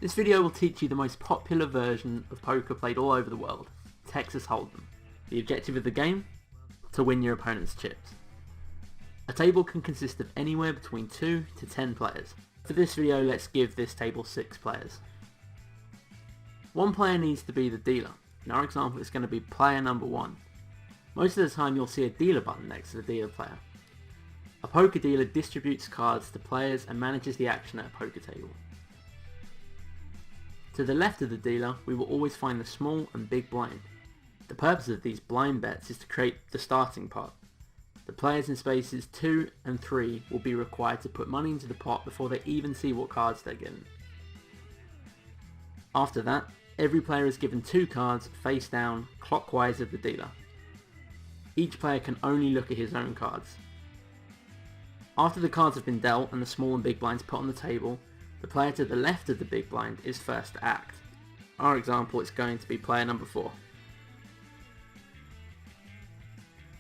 This video will teach you the most popular version of poker played all over the world, Texas Hold'em. The objective of the game? To win your opponent's chips. A table can consist of anywhere between 2 to 10 players. For this video, let's give this table 6 players. One player needs to be the dealer. In our example, it's going to be player number 1. Most of the time you'll see a dealer button next to the dealer player. A poker dealer distributes cards to players and manages the action at a poker table. To the left of the dealer, we will always find the small and big blind. The purpose of these blind bets is to create the starting pot. The players in spaces 2 and 3 will be required to put money into the pot before they even see what cards they're given. After that, every player is given 2 cards face down, clockwise of the dealer. Each player can only look at his own cards. After the cards have been dealt and the small and big blinds put on the table, the player to the left of the big blind is first to act. Our example is going to be player number 4.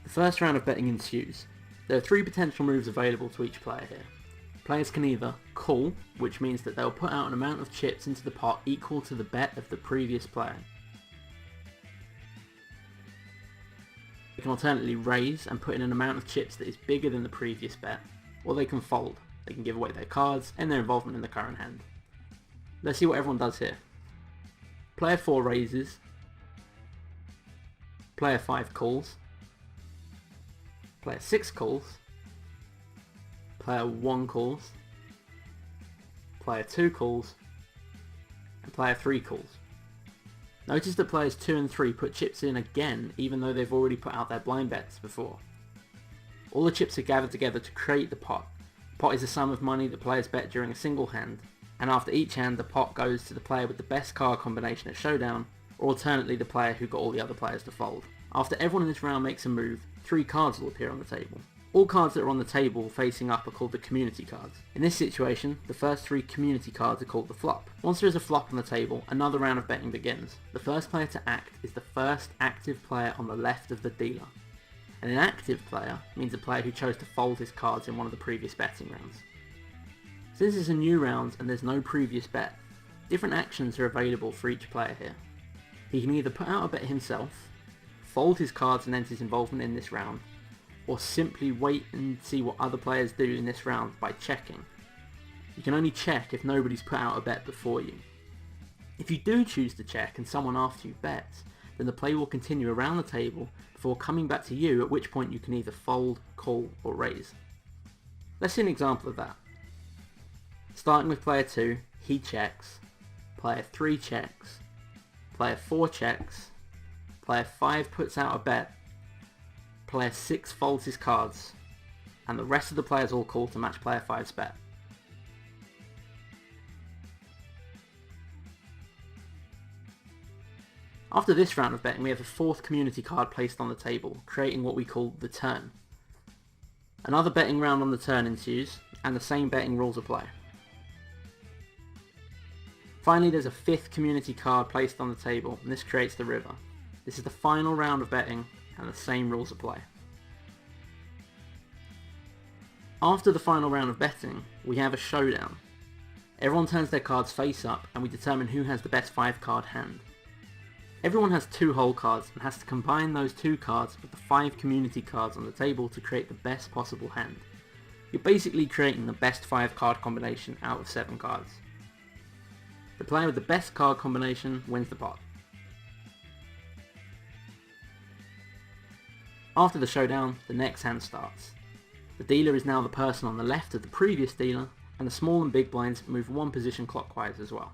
The first round of betting ensues. There are 3 potential moves available to each player here. Players can either call, which means that they'll put out an amount of chips into the pot equal to the bet of the previous player. They can alternately raise and put in an amount of chips that is bigger than the previous bet, or they can fold. They can give away their cards and their involvement in the current hand. Let's see what everyone does here. Player 4 raises, player 5 calls, player 6 calls, player 1 calls, player 2 calls, and player 3 calls. Notice that players 2 and 3 put chips in again even though they've already put out their blind bets before. All the chips are gathered together to create the pot. The pot is the sum of money that players bet during a single hand, and after each hand the pot goes to the player with the best card combination at showdown, or alternately the player who got all the other players to fold. After everyone in this round makes a move, 3 cards will appear on the table. All cards that are on the table facing up are called the community cards. In this situation, the first 3 community cards are called the flop. Once there is a flop on the table, another round of betting begins. The first player to act is the first active player on the left of the dealer. An inactive player means a player who chose to fold his cards in one of the previous betting rounds. Since it's a new round and there's no previous bet, different actions are available for each player here. He can either put out a bet himself, fold his cards and end his involvement in this round, or simply wait and see what other players do in this round by checking. You can only check if nobody's put out a bet before you. If you do choose to check and someone after you bets, then the play will continue around the table before coming back to you, at which point you can either fold, call, or raise. Let's see an example of that. Starting with player 2, he checks, player 3 checks, player 4 checks, player 5 puts out a bet, player 6 folds his cards, and the rest of the players all call to match player 5's bet. After this round of betting, we have a 4th community card placed on the table, creating what we call the turn. Another betting round on the turn ensues, and the same betting rules apply. Finally, there's a 5th community card placed on the table, and this creates the river. This is the final round of betting, and the same rules apply. After the final round of betting, we have a showdown. Everyone turns their cards face up, and we determine who has the best 5-card hand. Everyone has 2 whole cards and has to combine those 2 cards with the 5 community cards on the table to create the best possible hand. You're basically creating the best 5-card combination out of 7 cards. The player with the best card combination wins the pot. After the showdown, the next hand starts. The dealer is now the person on the left of the previous dealer, and the small and big blinds move 1 position clockwise as well.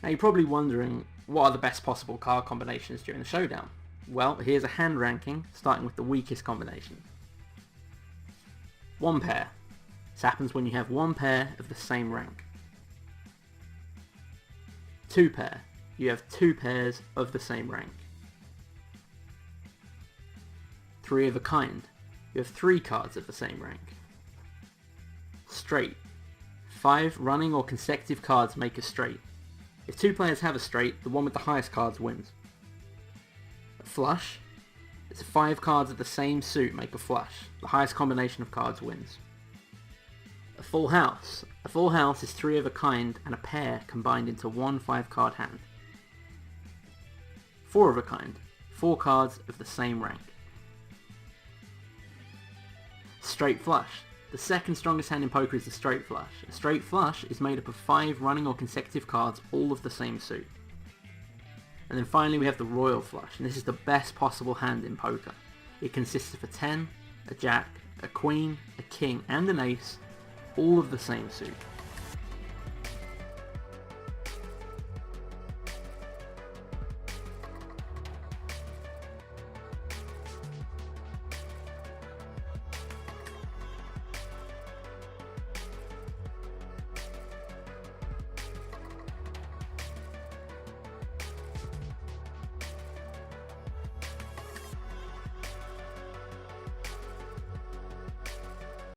Now you're probably wondering, what are the best possible card combinations during the showdown? Well, here's a hand ranking, starting with the weakest combination. 1 pair. This happens when you have 1 pair of the same rank. 2 pair. You have 2 pairs of the same rank. 3 of a kind. You have 3 cards of the same rank. Straight. 5 running or consecutive cards make a straight. If 2 players have a straight, the one with the highest cards wins. A flush. It's 5 cards of the same suit make a flush. The highest combination of cards wins. A full house. A full house is 3 of a kind and a pair combined into one 5-card hand. 4 of a kind. 4 cards of the same rank. Straight flush. The second strongest hand in poker is the straight flush. A straight flush is made up of 5 running or consecutive cards, all of the same suit. And then finally we have the royal flush, and this is the best possible hand in poker. It consists of a 10, a jack, a queen, a king and an ace, all of the same suit.